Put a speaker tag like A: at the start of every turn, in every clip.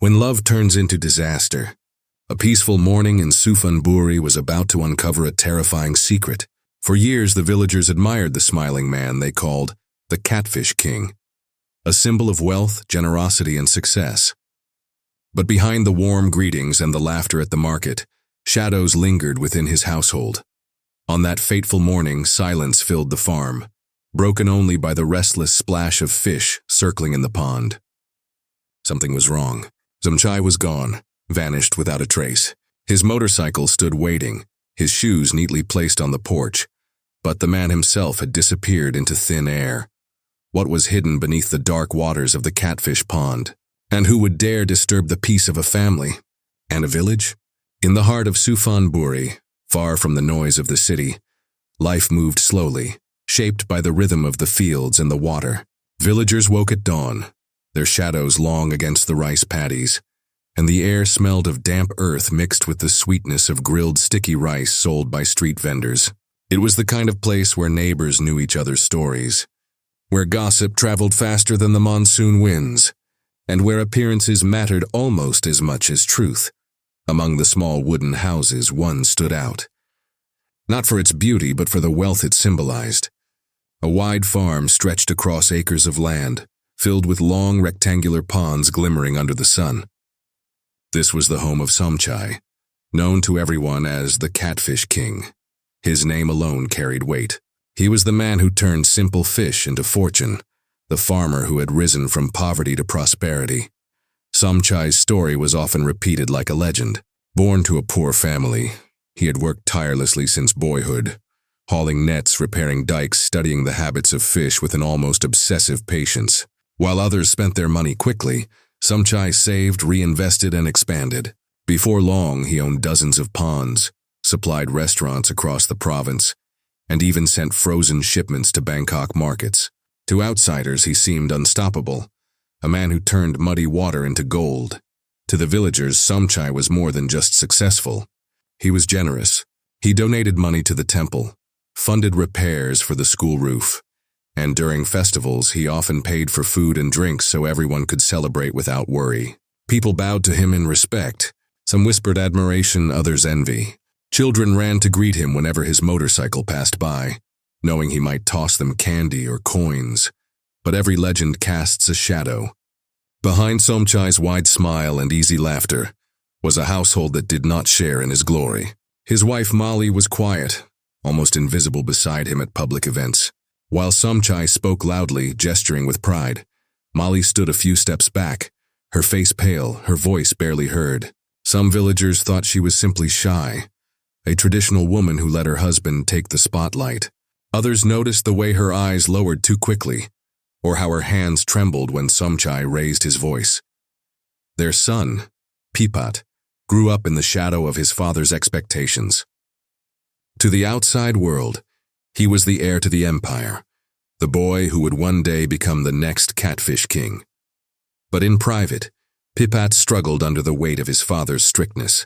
A: When love turns into disaster. A peaceful morning in Suphanburi was about to uncover a terrifying secret. For years, the villagers admired the smiling man they called the Catfish King, a symbol of wealth, generosity, and success. But behind the warm greetings and the laughter at the market, shadows lingered within his household. On that fateful morning, silence filled the farm, broken only by the restless splash of fish circling in the pond. Something was wrong. Somchai was gone, vanished without a trace. His motorcycle stood waiting, his shoes neatly placed on the porch, but the man himself had disappeared into thin air. What was hidden beneath the dark waters of the catfish pond? And who would dare disturb the peace of a family and a village? In the heart of Suphanburi, far from the noise of the city, life moved slowly, shaped by the rhythm of the fields and the water. Villagers woke at dawn, their shadows long against the rice paddies, and the air smelled of damp earth mixed with the sweetness of grilled sticky rice sold by street vendors. It was the kind of place where neighbors knew each other's stories, where gossip traveled faster than the monsoon winds, and where appearances mattered almost as much as truth. Among the small wooden houses, one stood out. Not for its beauty, but for the wealth it symbolized. A wide farm stretched across acres of land, filled with long rectangular ponds glimmering under the sun. This was the home of Somchai, known to everyone as the Catfish King. His name alone carried weight. He was the man who turned simple fish into fortune, the farmer who had risen from poverty to prosperity. Somchai's story was often repeated like a legend. Born to a poor family, he had worked tirelessly since boyhood, hauling nets, repairing dikes, studying the habits of fish with an almost obsessive patience. While others spent their money quickly, Somchai saved, reinvested, and expanded. Before long, he owned dozens of ponds, supplied restaurants across the province, and even sent frozen shipments to Bangkok markets. To outsiders, he seemed unstoppable, a man who turned muddy water into gold. To the villagers, Somchai was more than just successful. He was generous. He donated money to the temple, funded repairs for the school roof, and during festivals, he often paid for food and drinks so everyone could celebrate without worry. People bowed to him in respect. Some whispered admiration, others envy. Children ran to greet him whenever his motorcycle passed by, knowing he might toss them candy or coins. But every legend casts a shadow. Behind Somchai's wide smile and easy laughter was a household that did not share in his glory. His wife Molly was quiet, almost invisible beside him at public events. While Somchai spoke loudly, gesturing with pride, Molly stood a few steps back, her face pale, her voice barely heard. Some villagers thought she was simply shy, a traditional woman who let her husband take the spotlight. Others noticed the way her eyes lowered too quickly, or how her hands trembled when Somchai raised his voice. Their son, Pipat, grew up in the shadow of his father's expectations. To the outside world, he was the heir to the empire, the boy who would one day become the next Catfish King. But in private, Pipat struggled under the weight of his father's strictness.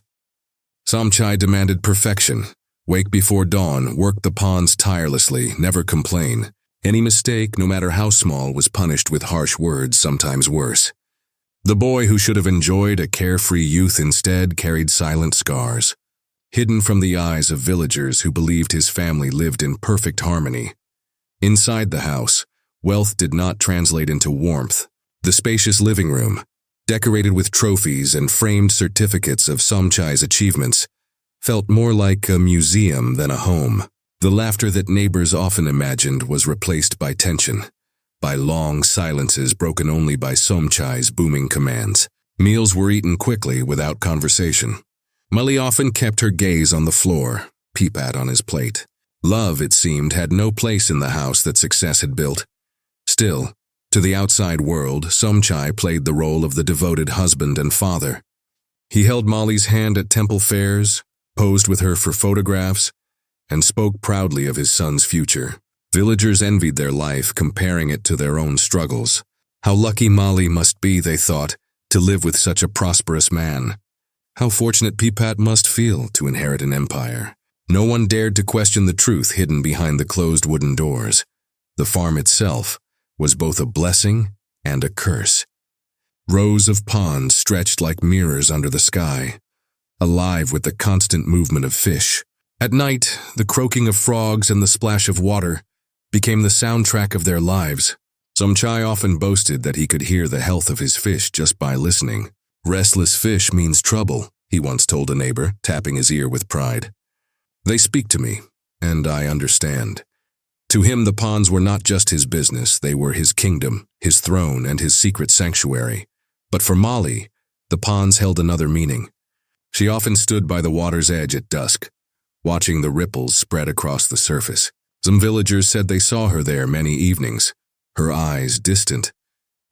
A: Somchai demanded perfection, wake before dawn, work the ponds tirelessly, never complain. Any mistake, no matter how small, was punished with harsh words, sometimes worse. The boy who should have enjoyed a carefree youth instead carried silent scars, hidden from the eyes of villagers who believed his family lived in perfect harmony. Inside the house, wealth did not translate into warmth. The spacious living room, decorated with trophies and framed certificates of Somchai's achievements, felt more like a museum than a home. The laughter that neighbors often imagined was replaced by tension, by long silences broken only by Somchai's booming commands. Meals were eaten quickly without conversation. Molly often kept her gaze on the floor, Pipat on his plate. Love, it seemed, had no place in the house that success had built. Still, to the outside world, Somchai played the role of the devoted husband and father. He held Molly's hand at temple fairs, posed with her for photographs, and spoke proudly of his son's future. Villagers envied their life, comparing it to their own struggles. How lucky Molly must be, they thought, to live with such a prosperous man. How fortunate Pipat must feel to inherit an empire. No one dared to question the truth hidden behind the closed wooden doors. The farm itself was both a blessing and a curse. Rows of ponds stretched like mirrors under the sky, alive with the constant movement of fish. At night, the croaking of frogs and the splash of water became the soundtrack of their lives. Somchai often boasted that he could hear the health of his fish just by listening. "Restless fish means trouble," he once told a neighbor, tapping his ear with pride. "They speak to me, and I understand." To him, the ponds were not just his business, they were his kingdom, his throne, and his secret sanctuary. But for Molly, the ponds held another meaning. She often stood by the water's edge at dusk, watching the ripples spread across the surface. Some villagers said they saw her there many evenings, her eyes distant,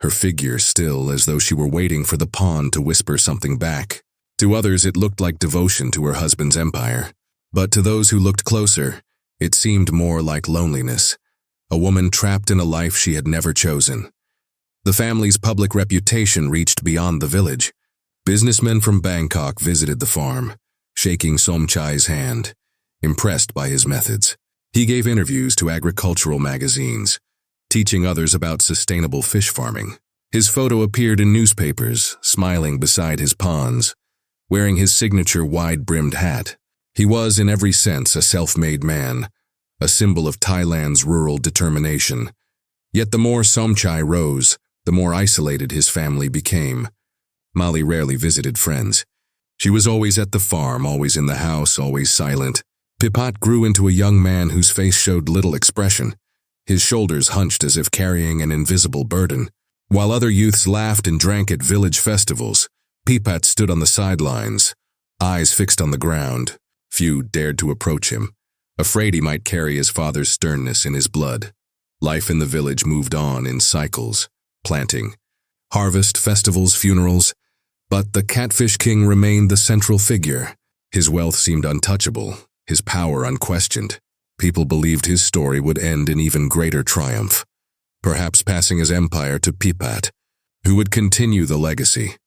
A: her figure still as though she were waiting for the pond to whisper something back. To others, it looked like devotion to her husband's empire. But to those who looked closer, it seemed more like loneliness, a woman trapped in a life she had never chosen. The family's public reputation reached beyond the village. Businessmen from Bangkok visited the farm, shaking Somchai's hand, impressed by his methods. He gave interviews to agricultural magazines, teaching others about sustainable fish farming. His photo appeared in newspapers, smiling beside his ponds, wearing his signature wide-brimmed hat. He was, in every sense, a self-made man, a symbol of Thailand's rural determination. Yet the more Somchai rose, the more isolated his family became. Molly rarely visited friends. She was always at the farm, always in the house, always silent. Pipat grew into a young man whose face showed little expression, his shoulders hunched as if carrying an invisible burden. While other youths laughed and drank at village festivals, Pipat stood on the sidelines, eyes fixed on the ground. Few dared to approach him, afraid he might carry his father's sternness in his blood. Life in the village moved on in cycles, planting, harvest, festivals, funerals, but the Catfish King remained the central figure. His wealth seemed untouchable, his power unquestioned. People believed his story would end in even greater triumph, perhaps passing his empire to Pipat, who would continue the legacy.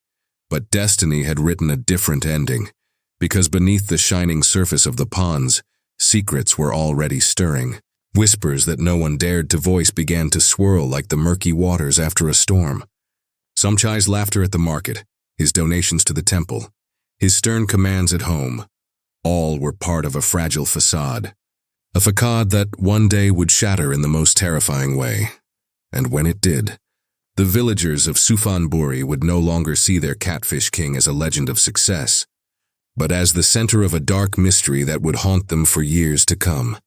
A: But destiny had written a different ending, because beneath the shining surface of the ponds, secrets were already stirring. Whispers that no one dared to voice began to swirl like the murky waters after a storm. Somchai's laughter at the market, his donations to the temple, his stern commands at home, all were part of a fragile facade. A facade that one day would shatter in the most terrifying way. And when it did, the villagers of Suphanburi would no longer see their Catfish King as a legend of success, but as the center of a dark mystery that would haunt them for years to come.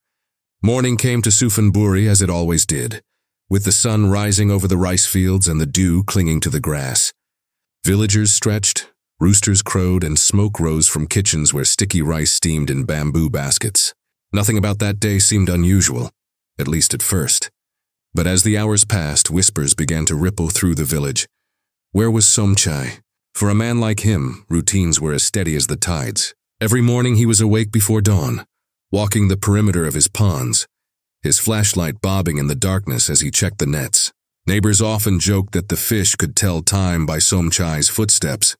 A: Morning came to Suphanburi as it always did, with the sun rising over the rice fields and the dew clinging to the grass. Villagers stretched, roosters crowed, and smoke rose from kitchens where sticky rice steamed in bamboo baskets. Nothing about that day seemed unusual, at least at first. But as the hours passed, whispers began to ripple through the village. Where was Somchai? For a man like him, routines were as steady as the tides. Every morning he was awake before dawn, walking the perimeter of his ponds, his flashlight bobbing in the darkness as he checked the nets. Neighbors often joked that the fish could tell time by Somchai's footsteps.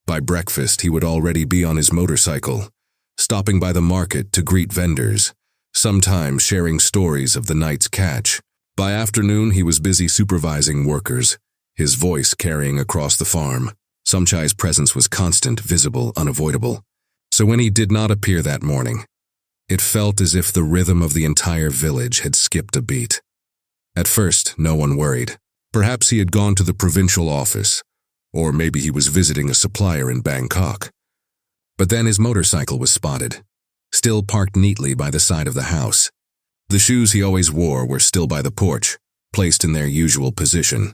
A: By breakfast, he would already be on his motorcycle, stopping by the market to greet vendors, sometimes sharing stories of the night's catch. By afternoon, he was busy supervising workers, his voice carrying across the farm. Somchai's presence was constant, visible, unavoidable. So when he did not appear that morning, it felt as if the rhythm of the entire village had skipped a beat. At first, no one worried. Perhaps he had gone to the provincial office, or maybe he was visiting a supplier in Bangkok. But then his motorcycle was spotted, still parked neatly by the side of the house. The shoes he always wore were still by the porch, placed in their usual position,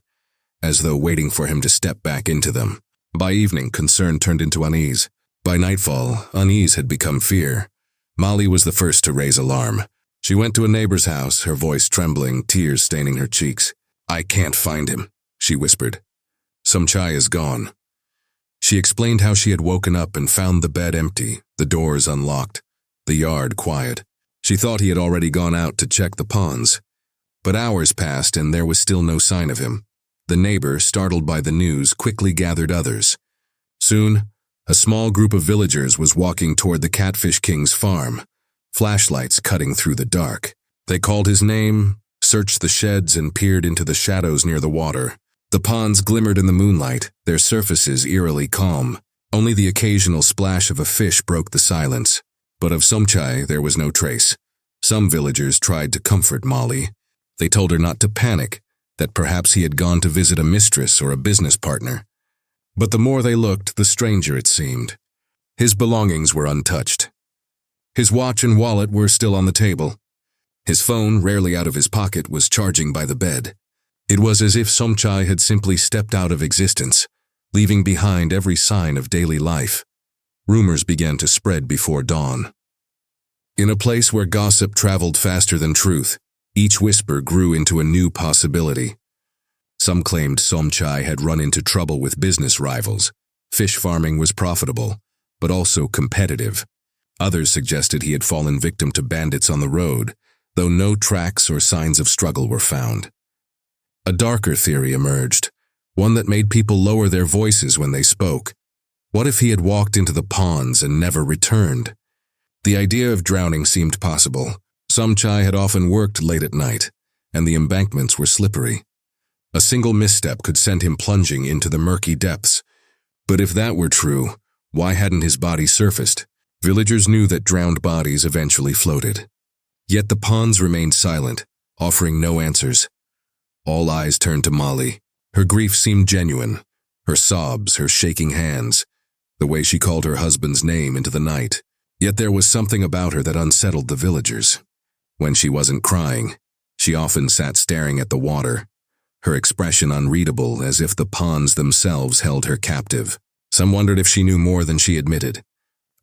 A: as though waiting for him to step back into them. By evening, concern turned into unease. By nightfall, unease had become fear. Molly was the first to raise alarm. She went to a neighbor's house, her voice trembling, tears staining her cheeks. "I can't find him," she whispered. "Somchai is gone." She explained how she had woken up and found the bed empty, the doors unlocked, the yard quiet. She thought he had already gone out to check the ponds. But hours passed and there was still no sign of him. The neighbor, startled by the news, quickly gathered others. Soon, a small group of villagers was walking toward the Catfish King's farm, flashlights cutting through the dark. They called his name, searched the sheds, and peered into the shadows near the water. The ponds glimmered in the moonlight, their surfaces eerily calm. Only the occasional splash of a fish broke the silence. But of Somchai there was no trace. Some villagers tried to comfort Molly. They told her not to panic, that perhaps he had gone to visit a mistress or a business partner. But the more they looked, the stranger it seemed. His belongings were untouched. His watch and wallet were still on the table. His phone, rarely out of his pocket, was charging by the bed. It was as if Somchai had simply stepped out of existence, leaving behind every sign of daily life. Rumors began to spread before dawn. In a place where gossip traveled faster than truth, each whisper grew into a new possibility. Some claimed Somchai had run into trouble with business rivals. Fish farming was profitable, but also competitive. Others suggested he had fallen victim to bandits on the road, though no tracks or signs of struggle were found. A darker theory emerged, one that made people lower their voices when they spoke. What if he had walked into the ponds and never returned? The idea of drowning seemed possible. Somchai had often worked late at night, and the embankments were slippery. A single misstep could send him plunging into the murky depths. But if that were true, why hadn't his body surfaced? Villagers knew that drowned bodies eventually floated. Yet the ponds remained silent, offering no answers. All eyes turned to Molly. Her grief seemed genuine. Her sobs, her shaking hands, the way she called her husband's name into the night. Yet there was something about her that unsettled the villagers. When she wasn't crying, she often sat staring at the water, her expression unreadable, as if the ponds themselves held her captive. Some wondered if she knew more than she admitted.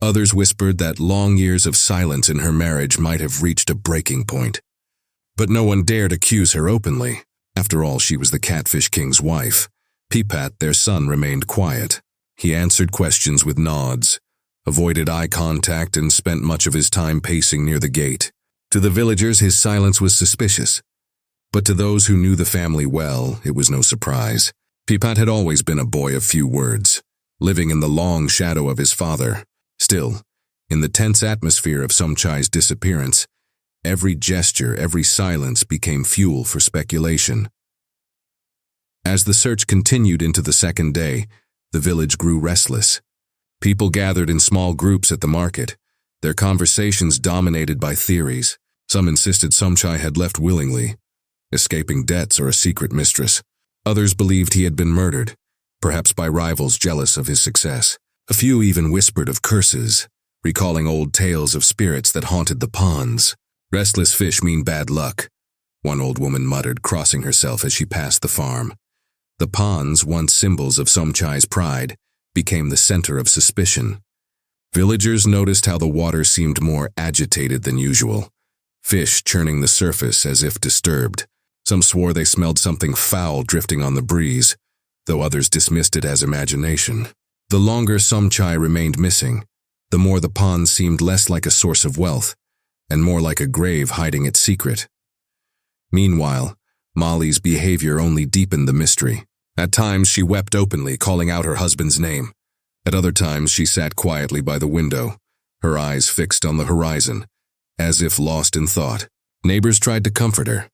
A: Others whispered that long years of silence in her marriage might have reached a breaking point. But no one dared accuse her openly. After all, she was the Catfish King's wife. Pipat, their son, remained quiet. He answered questions with nods, avoided eye contact, and spent much of his time pacing near the gate. To the villagers, his silence was suspicious. But to those who knew the family well, it was no surprise. Pipat had always been a boy of few words, living in the long shadow of his father. Still, in the tense atmosphere of Somchai's disappearance, every gesture, every silence became fuel for speculation. As the search continued into the second day, the village grew restless. People gathered in small groups at the market, their conversations dominated by theories. Some insisted Somchai had left willingly, escaping debts or a secret mistress. Others believed he had been murdered, perhaps by rivals jealous of his success. A few even whispered of curses, recalling old tales of spirits that haunted the ponds. Restless fish mean bad luck, one old woman muttered, crossing herself as she passed the farm. The ponds, once symbols of Somchai's pride, became the center of suspicion. Villagers noticed how the water seemed more agitated than usual, fish churning the surface as if disturbed. Some swore they smelled something foul drifting on the breeze, though others dismissed it as imagination. The longer Somchai remained missing, the more the pond seemed less like a source of wealth, and more like a grave hiding its secret. Meanwhile, Molly's behavior only deepened the mystery. At times she wept openly, calling out her husband's name. At other times she sat quietly by the window, her eyes fixed on the horizon, as if lost in thought. Neighbors tried to comfort her,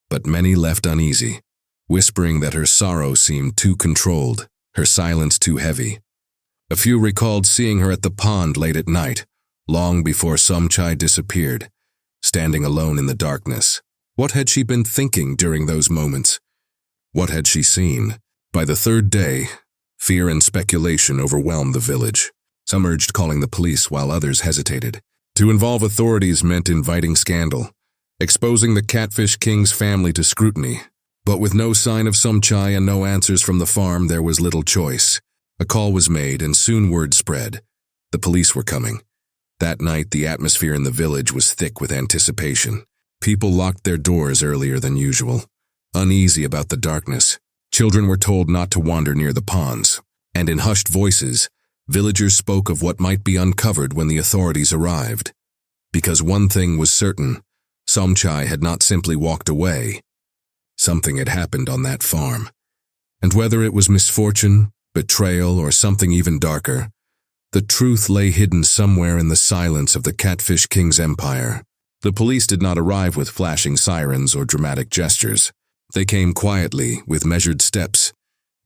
A: but many left uneasy, whispering that her sorrow seemed too controlled, her silence too heavy. A few recalled seeing her at the pond late at night, long before Somchai disappeared, standing alone in the darkness. What had she been thinking during those moments? What had she seen? By the third day, fear and speculation overwhelmed the village. Some urged calling the police while others hesitated. To involve authorities meant inviting scandal, exposing the Catfish King's family to scrutiny. But with no sign of Somchai and no answers from the farm, there was little choice. A call was made, and soon word spread. The police were coming. That night, the atmosphere in the village was thick with anticipation. People locked their doors earlier than usual, uneasy about the darkness. Children were told not to wander near the ponds, and in hushed voices, villagers spoke of what might be uncovered when the authorities arrived. Because one thing was certain, Somchai had not simply walked away. Something had happened on that farm. And whether it was misfortune, betrayal, or something even darker, the truth lay hidden somewhere in the silence of the Catfish King's empire. The police did not arrive with flashing sirens or dramatic gestures. They came quietly, with measured steps,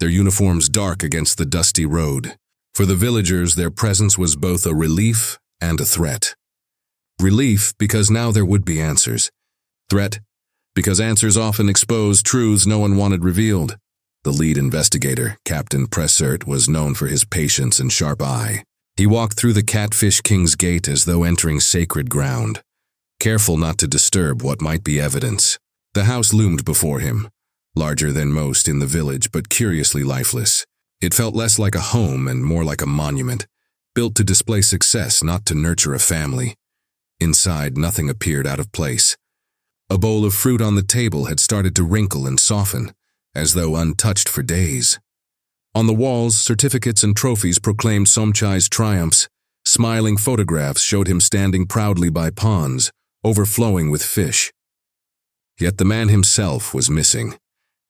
A: their uniforms dark against the dusty road. For the villagers, their presence was both a relief and a threat. Relief, because now there would be answers. Threat, because answers often exposed truths no one wanted revealed. The lead investigator, Captain Pressert, was known for his patience and sharp eye. He walked through the Catfish King's gate as though entering sacred ground, careful not to disturb what might be evidence. The house loomed before him, larger than most in the village but curiously lifeless. It felt less like a home and more like a monument, built to display success, not to nurture a family. Inside, nothing appeared out of place. A bowl of fruit on the table had started to wrinkle and soften, as though untouched for days. On the walls, certificates and trophies proclaimed Somchai's triumphs. Smiling photographs showed him standing proudly by ponds, overflowing with fish. Yet the man himself was missing,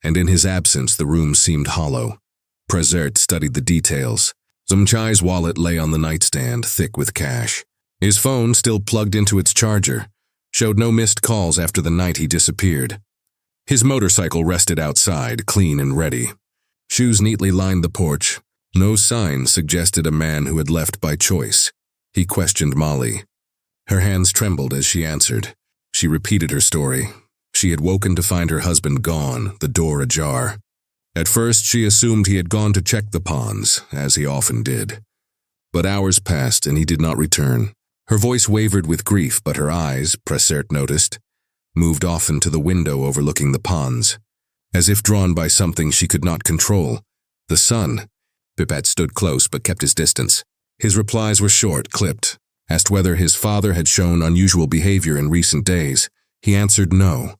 A: and in his absence the room seemed hollow. Pressert studied the details. Somchai's wallet lay on the nightstand, thick with cash. His phone, still plugged into its charger, showed no missed calls after the night he disappeared. His motorcycle rested outside, clean and ready. Shoes neatly lined the porch. No sign suggested a man who had left by choice. He questioned Molly. Her hands trembled as she answered. She repeated her story. She had woken to find her husband gone, the door ajar. At first, she assumed he had gone to check the ponds, as he often did. But hours passed and he did not return. Her voice wavered with grief, but her eyes, Pressert noticed, moved often to the window overlooking the ponds, as if drawn by something she could not control. The sun. Pippat stood close but kept his distance. His replies were short, clipped. Asked whether his father had shown unusual behavior in recent days. He answered no.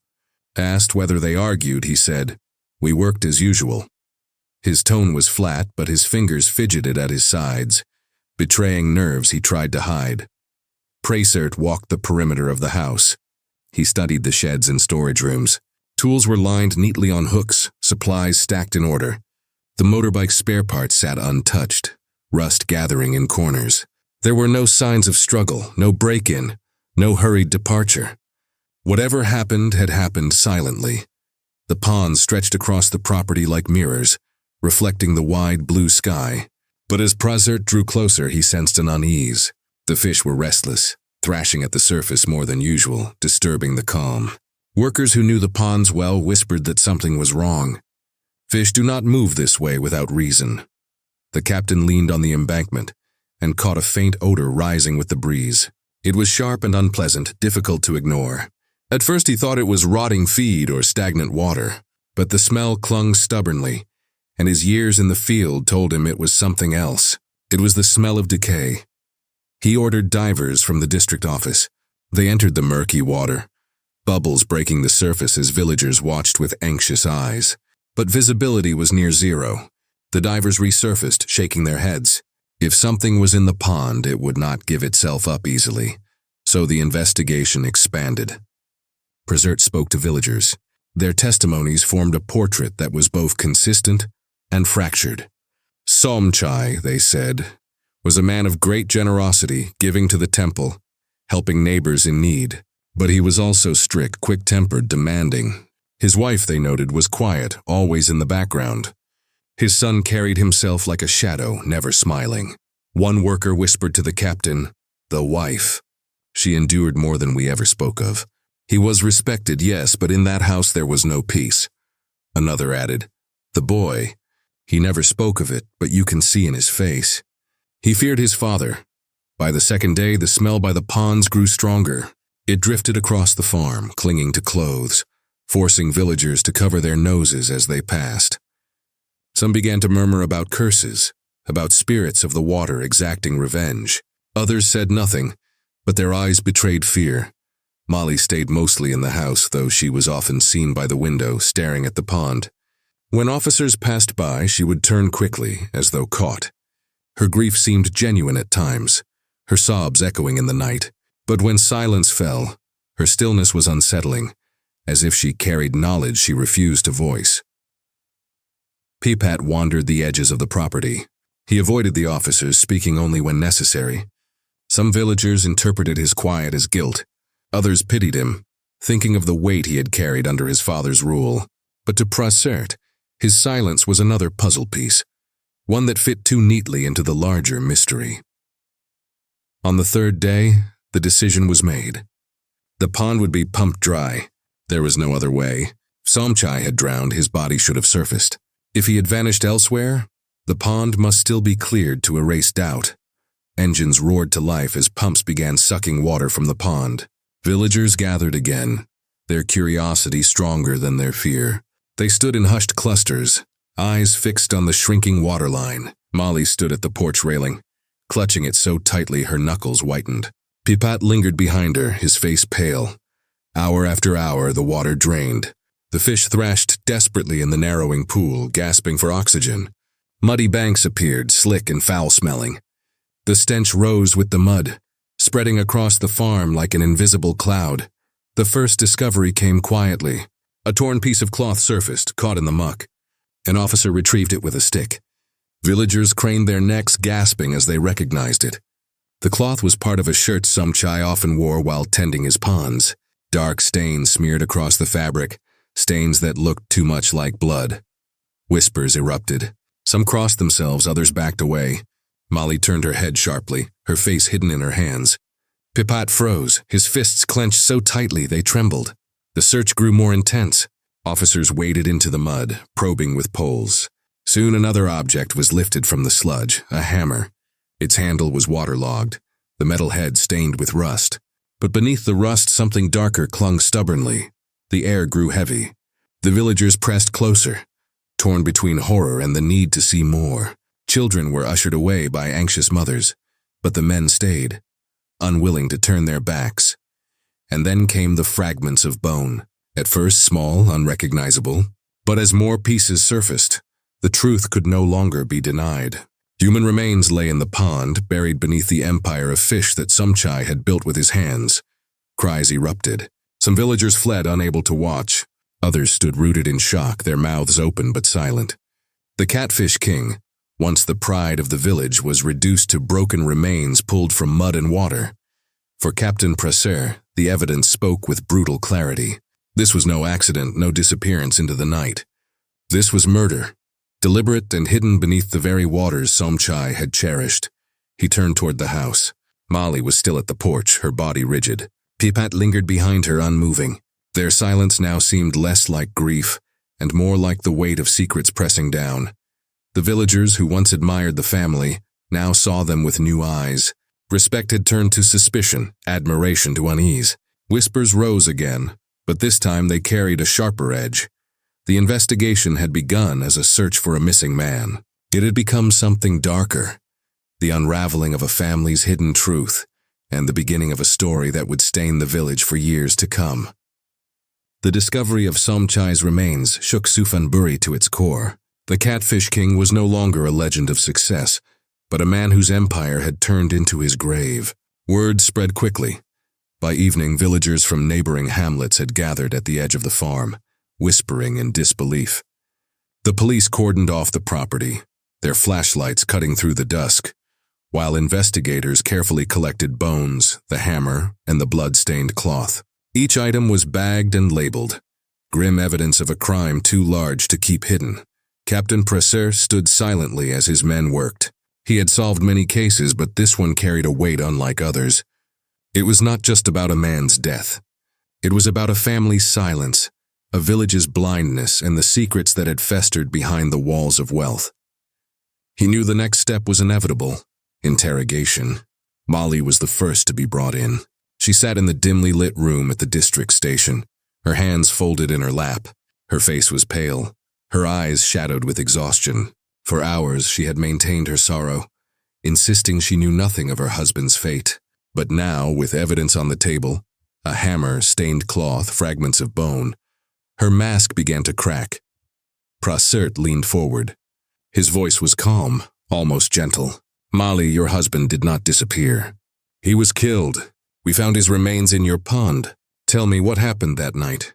A: Asked whether they argued, he said, "We worked as usual." His tone was flat, but his fingers fidgeted at his sides, betraying nerves he tried to hide. Pressert walked the perimeter of the house. He studied the sheds and storage rooms. Tools were lined neatly on hooks, supplies stacked in order. The motorbike spare parts sat untouched, rust gathering in corners. There were no signs of struggle, no break-in, no hurried departure. Whatever happened had happened silently. The ponds stretched across the property like mirrors, reflecting the wide blue sky. But as Pressert drew closer, he sensed an unease. The fish were restless, thrashing at the surface more than usual, disturbing the calm. Workers who knew the ponds well whispered that something was wrong. Fish do not move this way without reason. The captain leaned on the embankment and caught a faint odor rising with the breeze. It was sharp and unpleasant, difficult to ignore. At first he thought it was rotting feed or stagnant water, but the smell clung stubbornly, and his years in the field told him it was something else. It was the smell of decay. He ordered divers from the district office. They entered the murky water, bubbles breaking the surface as villagers watched with anxious eyes. But visibility was near zero. The divers resurfaced, shaking their heads. If something was in the pond, it would not give itself up easily. So the investigation expanded. Pressert spoke to villagers. Their testimonies formed a portrait that was both consistent and fractured. Somchai, they said, was a man of great generosity, giving to the temple, helping neighbors in need. But he was also strict, quick-tempered, demanding. His wife, they noted, was quiet, always in the background. His son carried himself like a shadow, never smiling. One worker whispered to the captain, "The wife. She endured more than we ever spoke of." He was respected, yes, but in that house there was no peace. Another added, "The boy. He never spoke of it, but you can see in his face." He feared his father. By the second day, the smell by the ponds grew stronger. It drifted across the farm, clinging to clothes, forcing villagers to cover their noses as they passed. Some began to murmur about curses, about spirits of the water exacting revenge. Others said nothing, but their eyes betrayed fear. Molly stayed mostly in the house, though she was often seen by the window, staring at the pond. When officers passed by, she would turn quickly, as though caught. Her grief seemed genuine at times, her sobs echoing in the night. But when silence fell, her stillness was unsettling, as if she carried knowledge she refused to voice. Pippat wandered the edges of the property. He avoided the officers, speaking only when necessary. Some villagers interpreted his quiet as guilt. Others pitied him, thinking of the weight he had carried under his father's rule. But to Pressert, His silence was another puzzle piece, one that fit too neatly into the larger mystery. On the third day, the decision was made. The pond would be pumped dry. There was no other way. If Somchai had drowned, his body should have surfaced. If he had vanished elsewhere, the pond must still be cleared to erase doubt. Engines roared to life as pumps began sucking water from the pond. Villagers gathered again, their curiosity stronger than their fear. They stood in hushed clusters, eyes fixed on the shrinking waterline. Molly stood at the porch railing, clutching it so tightly her knuckles whitened. Pipat lingered behind her, his face pale. Hour after hour, the water drained. The fish thrashed desperately in the narrowing pool, gasping for oxygen. Muddy banks appeared, slick and foul-smelling. The stench rose with the mud, spreading across the farm like an invisible cloud. The first discovery came quietly. A torn piece of cloth surfaced, caught in the muck. An officer retrieved it with a stick. Villagers craned their necks, gasping as they recognized it. The cloth was part of a shirt Somchai often wore while tending his ponds. Dark stains smeared across the fabric, stains that looked too much like blood. Whispers erupted. Some crossed themselves, others backed away. Molly turned her head sharply, her face hidden in her hands. Pipat froze, his fists clenched so tightly they trembled. The search grew more intense. Officers waded into the mud, probing with poles. Soon another object was lifted from the sludge, a hammer. Its handle was waterlogged, the metal head stained with rust. But beneath the rust, something darker clung stubbornly. The air grew heavy. The villagers pressed closer, torn between horror and the need to see more. Children were ushered away by anxious mothers, but the men stayed, unwilling to turn their backs. And then came the fragments of bone, at first small, unrecognizable, but as more pieces surfaced, the truth could no longer be denied. Human remains lay in the pond, buried beneath the empire of fish that Somchai had built with his hands. Cries erupted. Some villagers fled, unable to watch. Others stood rooted in shock, their mouths open but silent. The Catfish King, once the pride of the village, was reduced to broken remains pulled from mud and water. For Captain Presser, the evidence spoke with brutal clarity. This was no accident, no disappearance into the night. This was murder, deliberate and hidden beneath the very waters Somchai had cherished. He turned toward the house. Molly was still at the porch, her body rigid. Pipat lingered behind her, unmoving. Their silence now seemed less like grief and more like the weight of secrets pressing down. The villagers who once admired the family now saw them with new eyes. Respect had turned to suspicion, admiration to unease. Whispers rose again, but this time they carried a sharper edge. The investigation had begun as a search for a missing man. It had become something darker, the unraveling of a family's hidden truth, and the beginning of a story that would stain the village for years to come. The discovery of Somchai's remains shook Suphanburi to its core. The Catfish King was no longer a legend of success, but a man whose empire had turned into his grave. Word spread quickly. By evening, villagers from neighboring hamlets had gathered at the edge of the farm, whispering in disbelief. The police cordoned off the property, their flashlights cutting through the dusk, while investigators carefully collected bones, the hammer, and the blood-stained cloth. Each item was bagged and labeled, grim evidence of a crime too large to keep hidden. Captain Presser stood silently as his men worked. He had solved many cases, but this one carried a weight unlike others. It was not just about a man's death. It was about a family's silence, a village's blindness, and the secrets that had festered behind the walls of wealth. He knew the next step was inevitable: interrogation. Molly was the first to be brought in. She sat in the dimly lit room at the district station, her hands folded in her lap. Her face was pale, her eyes shadowed with exhaustion. For hours she had maintained her sorrow, insisting she knew nothing of her husband's fate. But now, with evidence on the table, a hammer, stained cloth, fragments of bone, her mask began to crack. Prasert leaned forward. His voice was calm, almost gentle. "Molly, your husband did not disappear. He was killed. We found his remains in your pond. Tell me what happened that night."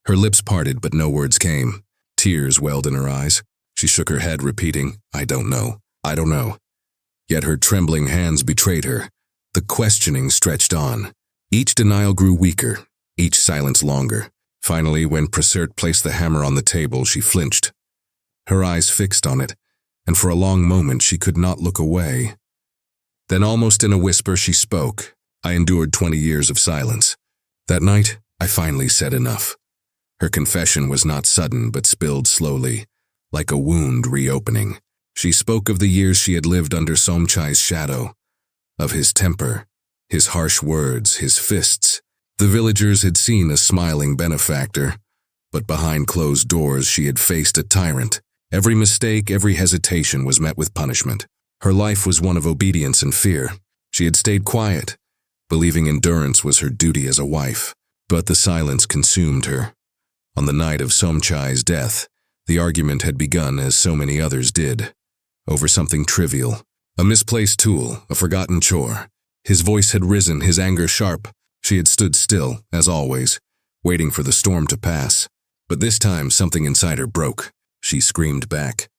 A: Her lips parted, but no words came. Tears welled in her eyes. She shook her head, repeating, "I don't know. I don't know." Yet her trembling hands betrayed her. The questioning stretched on. Each denial grew weaker, each silence longer. Finally, when Prasert placed the hammer on the table, she flinched. her eyes fixed on it, and for a long moment she could not look away. Then almost in a whisper she spoke. I endured 20 years of silence. That night, I finally said enough. Her confession was not sudden but spilled slowly, like a wound reopening. She spoke of the years she had lived under Somchai's shadow, of his temper, his harsh words, his fists. The villagers had seen a smiling benefactor, but behind closed doors she had faced a tyrant. Every mistake, every hesitation was met with punishment. Her life was one of obedience and fear. She had stayed quiet, believing endurance was her duty as a wife. But the silence consumed her. On the night of Somchai's death, the argument had begun as so many others did, over something trivial, a misplaced tool, a forgotten chore. His voice had risen, his anger sharp. She had stood still, as always, waiting for the storm to pass. But this time something inside her broke. She screamed back.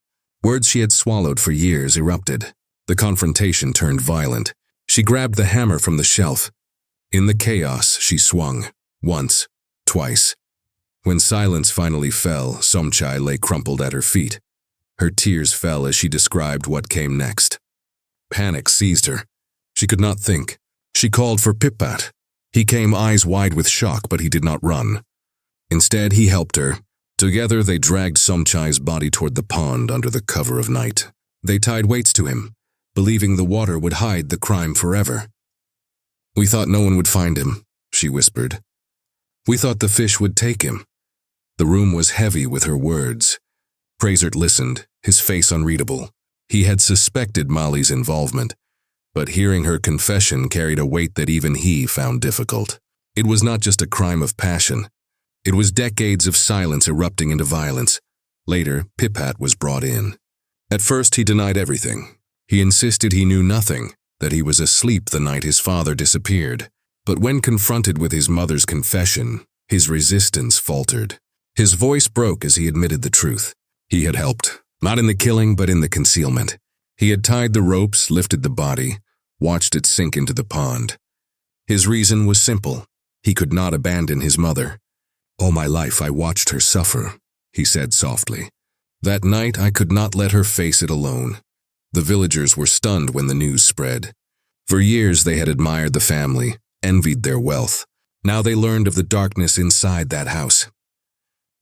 A: Words she had swallowed for years erupted. The confrontation turned violent. She grabbed the hammer from the shelf. In the chaos, she swung. Once, twice. When silence finally fell, Somchai lay crumpled at her feet. Her tears fell as she described what came next. Panic seized her. She could not think. She called for Pipat. He came eyes wide with shock, but he did not run. Instead, he helped her. Together, they dragged Somchai's body toward the pond under the cover of night. They tied weights to him, believing the water would hide the crime forever. "We thought no one would find him," she whispered. "We thought the fish would take him." The room was heavy with her words. Prasert listened, his face unreadable. He had suspected Molly's involvement, but hearing her confession carried a weight that even he found difficult. It was not just a crime of passion. It was decades of silence erupting into violence. Later, Pipat was brought in. At first, he denied everything. He insisted he knew nothing, that he was asleep the night his father disappeared. But when confronted with his mother's confession, his resistance faltered. His voice broke as he admitted the truth. He had helped, not in the killing but in the concealment. He had tied the ropes, lifted the body, watched it sink into the pond. His reason was simple. He could not abandon his mother. "All my life I watched her suffer," he said softly. "That night I could not let her face it alone." The villagers were stunned when the news spread. For years they had admired the family, envied their wealth. Now they learned of the darkness inside that house.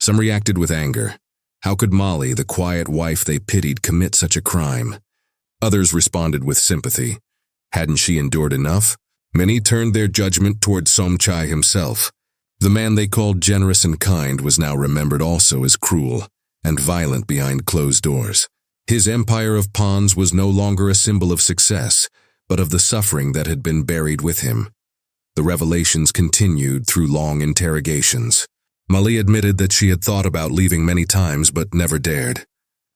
A: Some reacted with anger. How could Molly, the quiet wife they pitied, commit such a crime? Others responded with sympathy. Hadn't she endured enough? Many turned their judgment toward Somchai himself. The man they called generous and kind was now remembered also as cruel and violent behind closed doors. His empire of ponds was no longer a symbol of success, but of the suffering that had been buried with him. The revelations continued through long interrogations. Molly admitted that she had thought about leaving many times but never dared.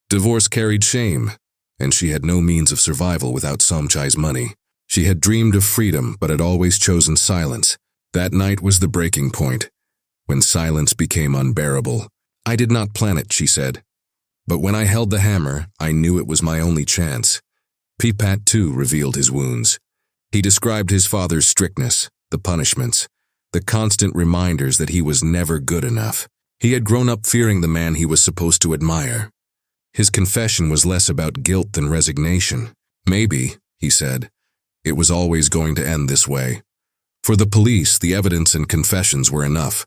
A: Divorce carried shame, and she had no means of survival without Somchai's money. She had dreamed of freedom but had always chosen silence. That night was the breaking point, when silence became unbearable. "I did not plan it," she said. "But when I held the hammer, I knew it was my only chance." Pipat, too, revealed his wounds. He described his father's strictness, the punishments, the constant reminders that he was never good enough. He had grown up fearing the man he was supposed to admire. His confession was less about guilt than resignation. "Maybe," he said, "it was always going to end this way." For the police, the evidence and confessions were enough.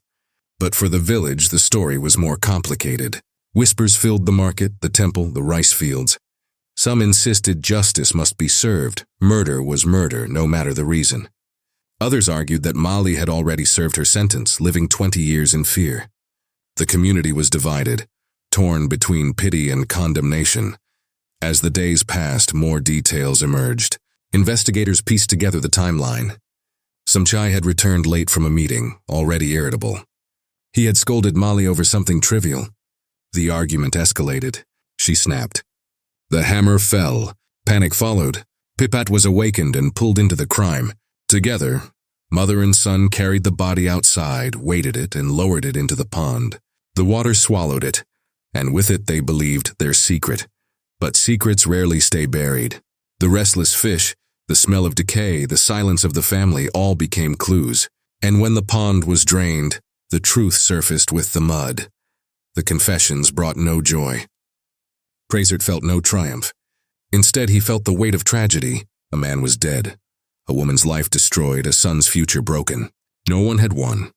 A: But for the village, the story was more complicated. Whispers filled the market, the temple, the rice fields. Some insisted justice must be served. Murder was murder, no matter the reason. Others argued that Molly had already served her sentence, living 20 years in fear. The community was divided, torn between pity and condemnation. As the days passed, more details emerged. Investigators pieced together the timeline. Somchai had returned late from a meeting, already irritable. He had scolded Molly over something trivial. The argument escalated. She snapped. The hammer fell. Panic followed. Pipat was awakened and pulled into the crime. Together, mother and son carried the body outside, weighted it, and lowered it into the pond. The water swallowed it, and with it they believed their secret. But secrets rarely stay buried. The restless fish, the smell of decay, the silence of the family all became clues. And when the pond was drained, the truth surfaced with the mud. The confessions brought no joy. Prasert felt no triumph. Instead, he felt the weight of tragedy. A man was dead, a woman's life destroyed, a son's future broken. No one had won.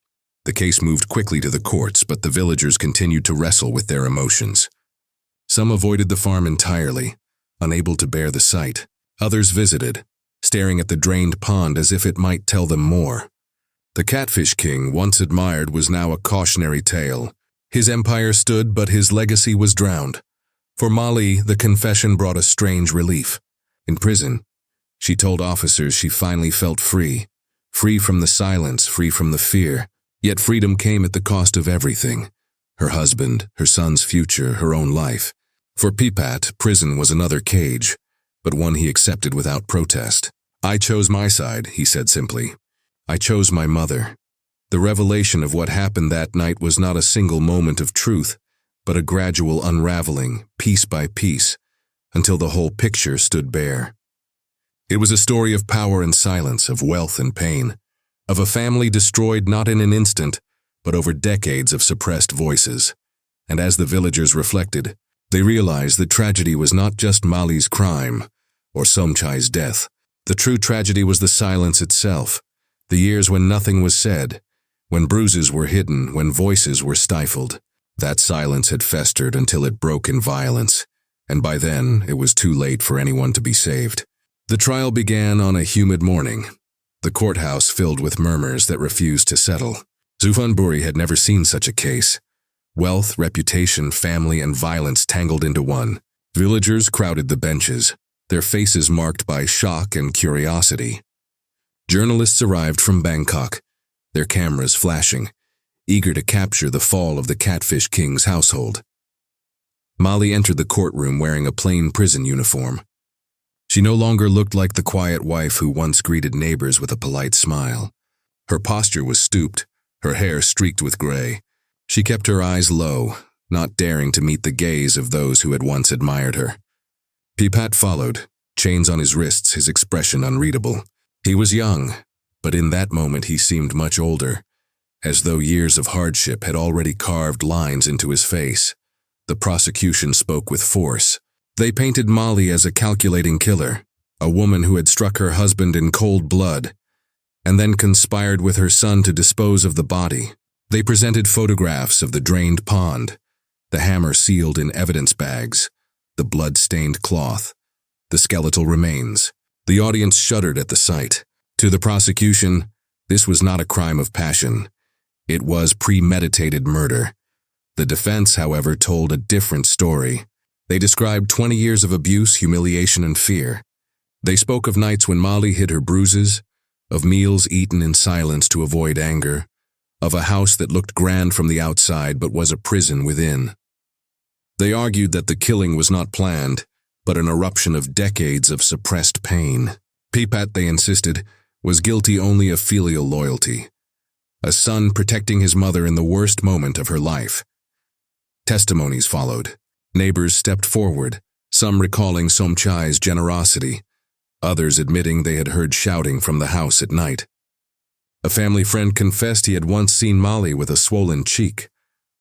A: The case moved quickly to the courts, but the villagers continued to wrestle with their emotions. Some avoided the farm entirely, unable to bear the sight. Others visited, staring at the drained pond as if it might tell them more. The Catfish King, once admired, was now a cautionary tale. His empire stood, but his legacy was drowned. For Molly, the confession brought a strange relief. In prison, she told officers she finally felt free. Free from the silence, free from the fear. Yet freedom came at the cost of everything. Her husband, her son's future, her own life. For Pipat, prison was another cage, but one he accepted without protest. I chose my side, he said simply. I chose my mother. The revelation of what happened that night was not a single moment of truth, but a gradual unraveling, piece by piece, until the whole picture stood bare. It was a story of power and silence, of wealth and pain, of a family destroyed not in an instant, but over decades of suppressed voices. And as the villagers reflected, they realized that tragedy was not just Mali's crime or Somchai's death. The true tragedy was the silence itself, the years when nothing was said, when bruises were hidden, when voices were stifled. That silence had festered until it broke in violence, and by then it was too late for anyone to be saved. The trial began on a humid morning, the courthouse filled with murmurs that refused to settle. Suphanburi had never seen such a case. Wealth, reputation, family, and violence tangled into one. Villagers crowded the benches, their faces marked by shock and curiosity. Journalists arrived from Bangkok, their cameras flashing, eager to capture the fall of the Catfish King's household. Mali entered the courtroom wearing a plain prison uniform. She no longer looked like the quiet wife who once greeted neighbors with a polite smile. Her posture was stooped, her hair streaked with gray. She kept her eyes low, not daring to meet the gaze of those who had once admired her. Pipat followed, chains on his wrists, his expression unreadable. He was young, but in that moment he seemed much older, as though years of hardship had already carved lines into his face. The prosecution spoke with force. They painted Mali as a calculating killer, a woman who had struck her husband in cold blood, and then conspired with her son to dispose of the body. They presented photographs of the drained pond, the hammer sealed in evidence bags, the blood-stained cloth, the skeletal remains. The audience shuddered at the sight. To the prosecution, this was not a crime of passion. It was premeditated murder. The defense, however, told a different story. They described 20 years of abuse, humiliation, and fear. They spoke of nights when Mali hid her bruises, of meals eaten in silence to avoid anger, of a house that looked grand from the outside but was a prison within. They argued that the killing was not planned, but an eruption of decades of suppressed pain. Pipat, they insisted, was guilty only of filial loyalty, a son protecting his mother in the worst moment of her life. Testimonies followed. Neighbors stepped forward, some recalling Somchai's generosity, others admitting they had heard shouting from the house at night. A family friend confessed he had once seen Mali with a swollen cheek,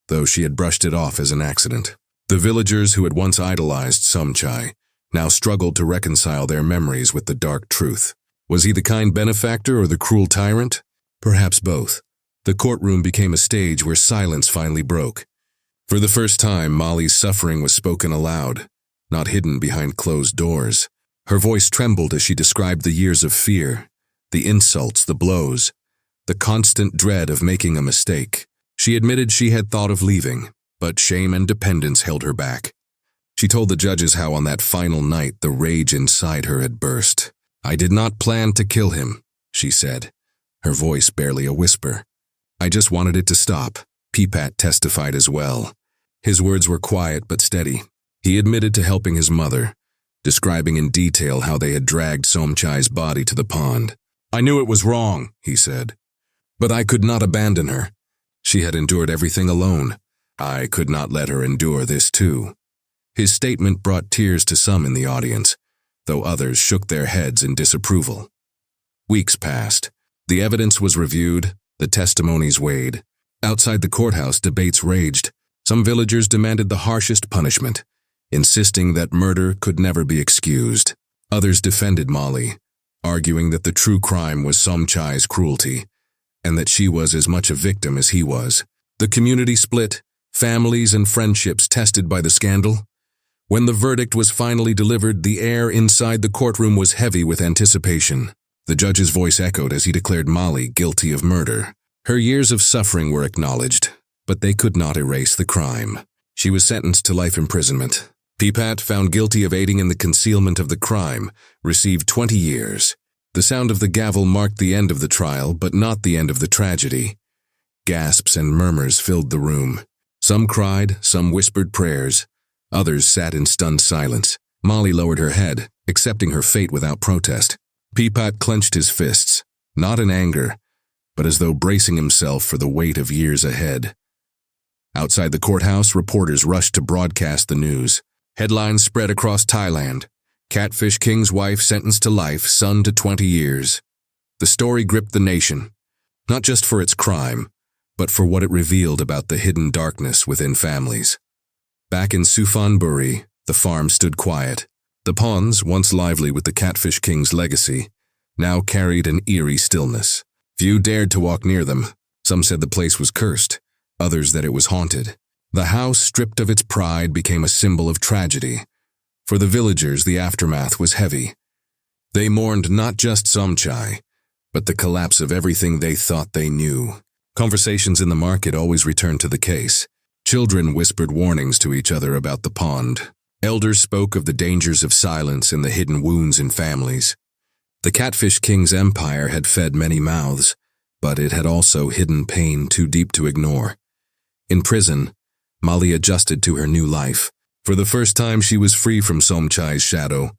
A: though she had brushed it off as an accident. The villagers who had once idolized Somchai now struggled to reconcile their memories with the dark truth. Was he the kind benefactor or the cruel tyrant? Perhaps both. The courtroom became a stage where silence finally broke. For the first time, Mali's suffering was spoken aloud, not hidden behind closed doors. Her voice trembled as she described the years of fear, the insults, the blows, the constant dread of making a mistake. She admitted she had thought of leaving, but shame and dependence held her back. She told the judges how on that final night the rage inside her had burst. "I did not plan to kill him," she said, her voice barely a whisper. "I just wanted it to stop." Pipat testified as well. His words were quiet but steady. He admitted to helping his mother, describing in detail how they had dragged Somchai's body to the pond. "I knew it was wrong," he said, "but I could not abandon her. She had endured everything alone. I could not let her endure this too." His statement brought tears to some in the audience, though others shook their heads in disapproval. Weeks passed. The evidence was reviewed, the testimonies weighed. Outside the courthouse, debates raged. Some villagers demanded the harshest punishment. insisting that murder could never be excused. Others defended Molly, arguing that the true crime was Somchai's cruelty, and that she was as much a victim as he was. The community split, families and friendships tested by the scandal. When the verdict was finally delivered, the air inside the courtroom was heavy with anticipation. The judge's voice echoed as he declared Molly guilty of murder. Her years of suffering were acknowledged, but they could not erase the crime. She was sentenced to life imprisonment. Pipat, found guilty of aiding in the concealment of the crime, received 20 years. The sound of the gavel marked the end of the trial, but not the end of the tragedy. Gasps and murmurs filled the room. Some cried, some whispered prayers. Others sat in stunned silence. Molly lowered her head, accepting her fate without protest. Pipat clenched his fists, not in anger, but as though bracing himself for the weight of years ahead. Outside the courthouse, reporters rushed to broadcast the news. Headlines spread across Thailand. Catfish King's wife sentenced to life, son to 20 years. The story gripped the nation, not just for its crime, but for what it revealed about the hidden darkness within families. Back in Suphanburi, the farm stood quiet. The ponds, once lively with the Catfish King's legacy, now carried an eerie stillness. Few dared to walk near them. Some said the place was cursed, others that it was haunted. The house, stripped of its pride, became a symbol of tragedy. For the villagers, the aftermath was heavy. They mourned not just Somchai, but the collapse of everything they thought they knew. Conversations in the market always returned to the case. Children whispered warnings to each other about the pond. Elders spoke of the dangers of silence and the hidden wounds in families. The Catfish King's empire had fed many mouths, but it had also hidden pain too deep to ignore. In prison, Molly adjusted to her new life. For the first time, she was free from Somchai's shadow,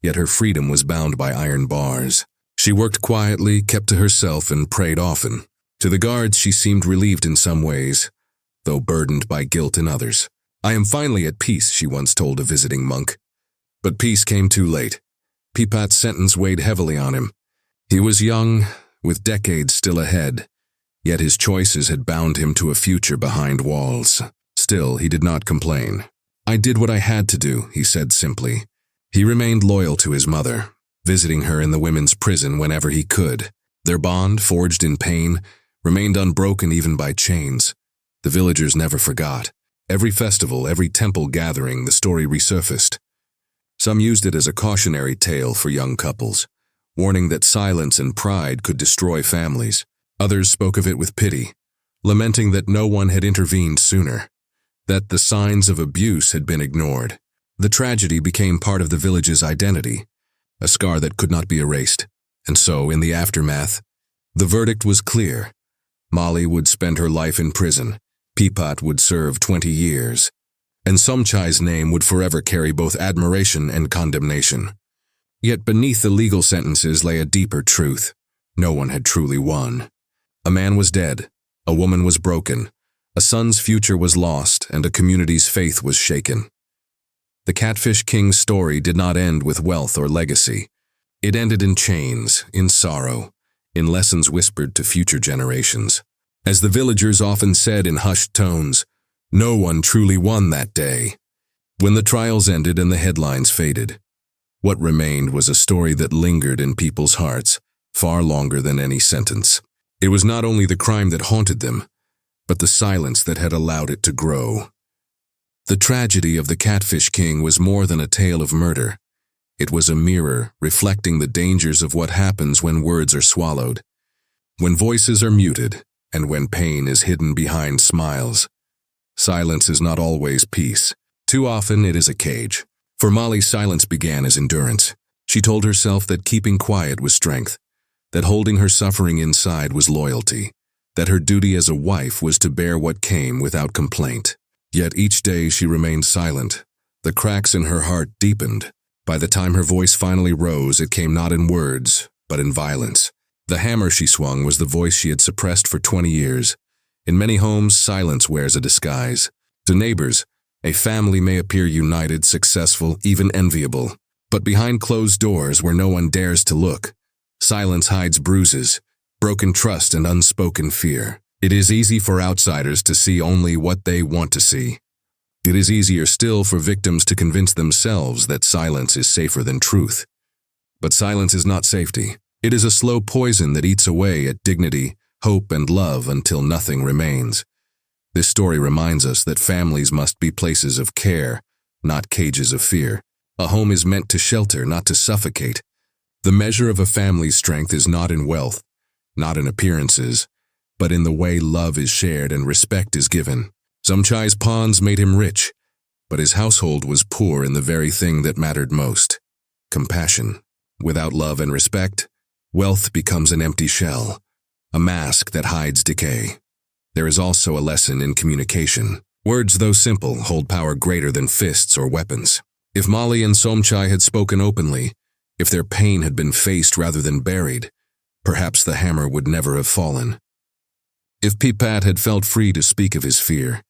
A: yet her freedom was bound by iron bars. She worked quietly, kept to herself, and prayed often. To the guards, she seemed relieved in some ways, though burdened by guilt in others. "I am finally at peace," she once told a visiting monk. But peace came too late. Pipat's sentence weighed heavily on him. He was young, with decades still ahead, yet his choices had bound him to a future behind walls. Still, he did not complain. "I did what I had to do," he said simply. He remained loyal to his mother, visiting her in the women's prison whenever he could. Their bond, forged in pain, remained unbroken even by chains. The villagers never forgot. Every festival, every temple gathering, the story resurfaced. Some used it as a cautionary tale for young couples, warning that silence and pride could destroy families. Others spoke of it with pity, lamenting that no one had intervened sooner, that the signs of abuse had been ignored. The tragedy became part of the village's identity, a scar that could not be erased. And so, in the aftermath, the verdict was clear. Molly would spend her life in prison. Pipat would serve 20 years, and Somchai's name would forever carry both admiration and condemnation. Yet beneath the legal sentences lay a deeper truth. No one had truly won. A man was dead, a woman was broken, a son's future was lost, and a community's faith was shaken. The Catfish King's story did not end with wealth or legacy. It ended in chains, in sorrow, in lessons whispered to future generations. As the villagers often said in hushed tones, no one truly won that day. When the trials ended and the headlines faded, what remained was a story that lingered in people's hearts far longer than any sentence. It was not only the crime that haunted them, but the silence that had allowed it to grow. The tragedy of the Catfish King was more than a tale of murder. It was a mirror reflecting the dangers of what happens when words are swallowed, when voices are muted, and when pain is hidden behind smiles. Silence is not always peace. Too often it is a cage. For Molly, silence began as endurance. She told herself that keeping quiet was strength, that holding her suffering inside was loyalty, that her duty as a wife was to bear what came without complaint. Yet each day she remained silent. The cracks in her heart deepened. By the time her voice finally rose, it came not in words, but in violence. The hammer she swung was the voice she had suppressed for 20 years. In many homes, silence wears a disguise. To neighbors, a family may appear united, successful, even enviable. But behind closed doors where no one dares to look, silence hides bruises, broken trust, and unspoken fear. It is easy for outsiders to see only what they want to see. It is easier still for victims to convince themselves that silence is safer than truth. But silence is not safety. It is a slow poison that eats away at dignity, hope, and love until nothing remains. This story reminds us that families must be places of care, not cages of fear. A home is meant to shelter, not to suffocate. The measure of a family's strength is not in wealth, not in appearances, but in the way love is shared and respect is given. Somchai's pawns made him rich, but his household was poor in the very thing that mattered most: compassion. Without love and respect, wealth becomes an empty shell, a mask that hides decay. There is also a lesson in communication. Words, though simple, hold power greater than fists or weapons. If Molly and Somchai had spoken openly, if their pain had been faced rather than buried, perhaps the hammer would never have fallen. If Pipat had felt free to speak of his fear,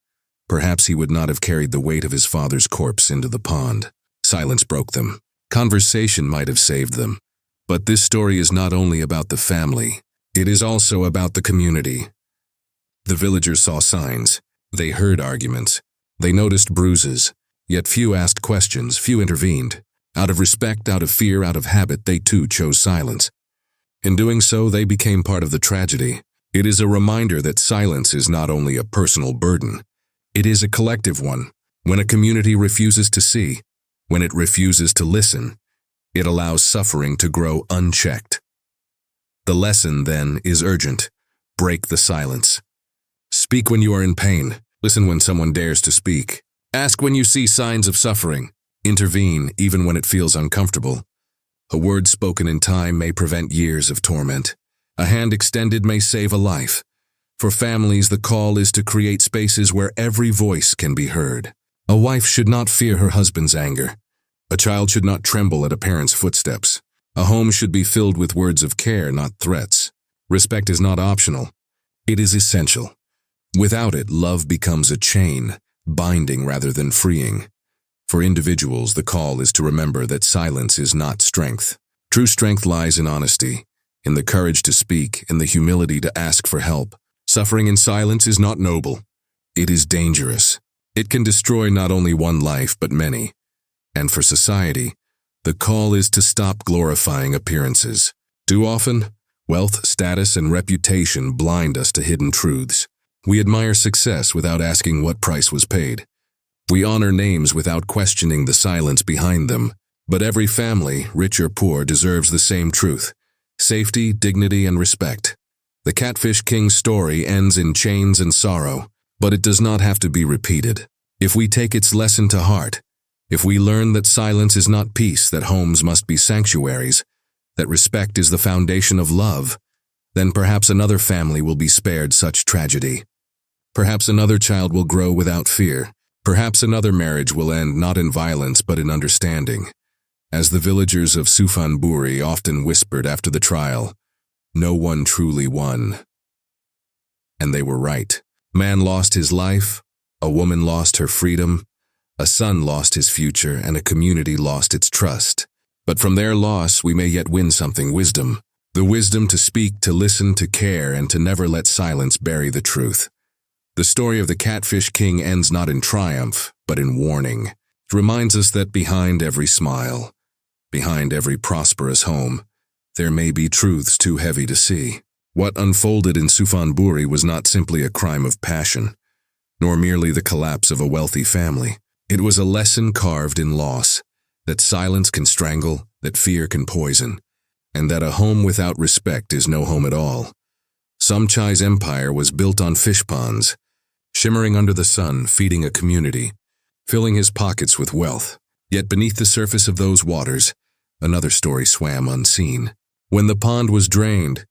A: perhaps he would not have carried the weight of his father's corpse into the pond. Silence broke them. Conversation might have saved them. But this story is not only about the family, it is also about the community. The villagers saw signs. They heard arguments. They noticed bruises. Yet few asked questions, few intervened. Out of respect, out of fear, out of habit, they too chose silence. In doing so, they became part of the tragedy. It is a reminder that silence is not only a personal burden, it is a collective one. When a community refuses to see, when it refuses to listen, it allows suffering to grow unchecked. The lesson, then, is urgent. Break the silence. Speak when you are in pain. Listen when someone dares to speak. Ask when you see signs of suffering. Intervene even when it feels uncomfortable. A word spoken in time may prevent years of torment. A hand extended may save a life. For families, the call is to create spaces where every voice can be heard. A wife should not fear her husband's anger. A child should not tremble at a parent's footsteps. A home should be filled with words of care, not threats. Respect is not optional. It is essential. Without it, love becomes a chain, binding rather than freeing. For individuals, the call is to remember that silence is not strength. True strength lies in honesty, in the courage to speak, in the humility to ask for help. Suffering in silence is not noble. It is dangerous. It can destroy not only one life, but many. And for society, the call is to stop glorifying appearances. Too often, wealth, status, and reputation blind us to hidden truths. We admire success without asking what price was paid. We honor names without questioning the silence behind them. But every family, rich or poor, deserves the same truth: safety, dignity, and respect. The Catfish King's story ends in chains and sorrow, but it does not have to be repeated. If we take its lesson to heart, if we learn that silence is not peace, that homes must be sanctuaries, that respect is the foundation of love, then perhaps another family will be spared such tragedy. Perhaps another child will grow without fear. Perhaps another marriage will end not in violence but in understanding. As the villagers of Suphanburi often whispered after the trial, no one truly won. And they were right. Man lost his life, a woman lost her freedom, a son lost his future, and a community lost its trust. But from their loss, we may yet win something: wisdom. The wisdom to speak, to listen, to care, and to never let silence bury the truth. The story of the Catfish King ends not in triumph, but in warning. It reminds us that behind every smile, behind every prosperous home, there may be truths too heavy to see. What unfolded in Suphanburi was not simply a crime of passion, nor merely the collapse of a wealthy family. It was a lesson carved in loss, that silence can strangle, that fear can poison, and that a home without respect is no home at all. Somchai's empire was built on fish ponds, shimmering under the sun, feeding a community, filling his pockets with wealth. Yet beneath the surface of those waters, another story swam unseen. When the pond was drained,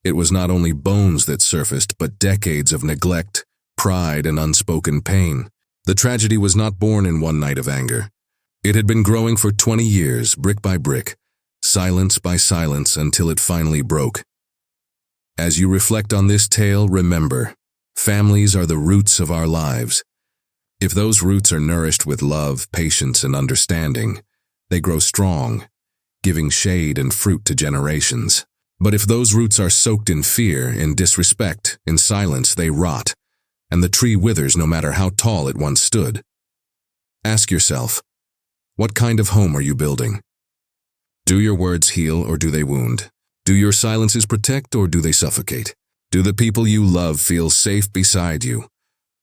A: it was not only bones that surfaced, but decades of neglect, pride, and unspoken pain. The tragedy was not born in one night of anger. It had been growing for 20 years, brick by brick, silence by silence, until it finally broke. As you reflect on this tale, remember, families are the roots of our lives. If those roots are nourished with love, patience, and understanding, they grow strong, giving shade and fruit to generations. But if those roots are soaked in fear, in disrespect, in silence, they rot, and the tree withers no matter how tall it once stood. Ask yourself, what kind of home are you building? Do your words heal or do they wound? Do your silences protect or do they suffocate? Do the people you love feel safe beside you,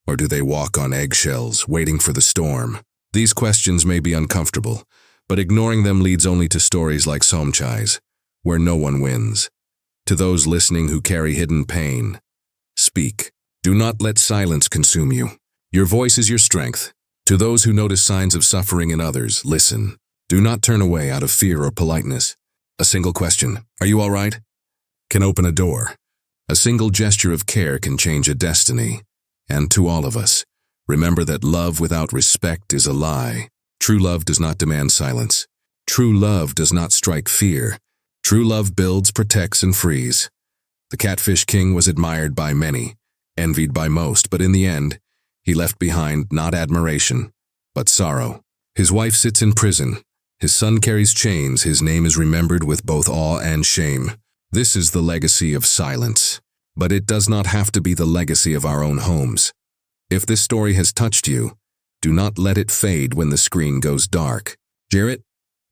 A: or do they walk on eggshells, waiting for the storm? These questions may be uncomfortable, but ignoring them leads only to stories like Somchai's, where no one wins. To those listening who carry hidden pain, speak. Do not let silence consume you. Your voice is your strength. To those who notice signs of suffering in others, listen. Do not turn away out of fear or politeness. A single question, "Are you all right?" can open a door. A single gesture of care can change a destiny. And to all of us, remember that love without respect is a lie. True love does not demand silence. True love does not strike fear. True love builds, protects, and frees. The Catfish King was admired by many, envied by most, but in the end, he left behind not admiration, but sorrow. His wife sits in prison. His son carries chains. His name is remembered with both awe and shame. This is the legacy of silence. But it does not have to be the legacy of our own homes. If this story has touched you, do not let it fade when the screen goes dark. Share it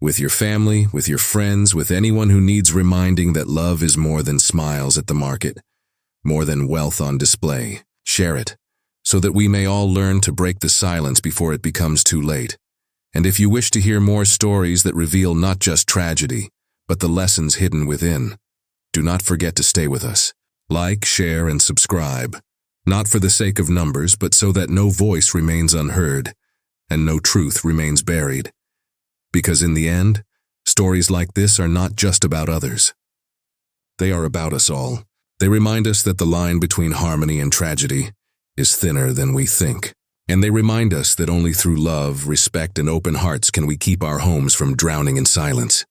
A: with your family, with your friends, with anyone who needs reminding that love is more than smiles at the market, more than wealth on display. Share it, so that we may all learn to break the silence before it becomes too late. And if you wish to hear more stories that reveal not just tragedy, but the lessons hidden within, do not forget to stay with us. Like, share, and subscribe, not for the sake of numbers, but so that no voice remains unheard and no truth remains buried. Because in the end, stories like this are not just about others. They are about us all. They remind us that the line between harmony and tragedy is thinner than we think. And they remind us that only through love, respect, and open hearts can we keep our homes from drowning in silence.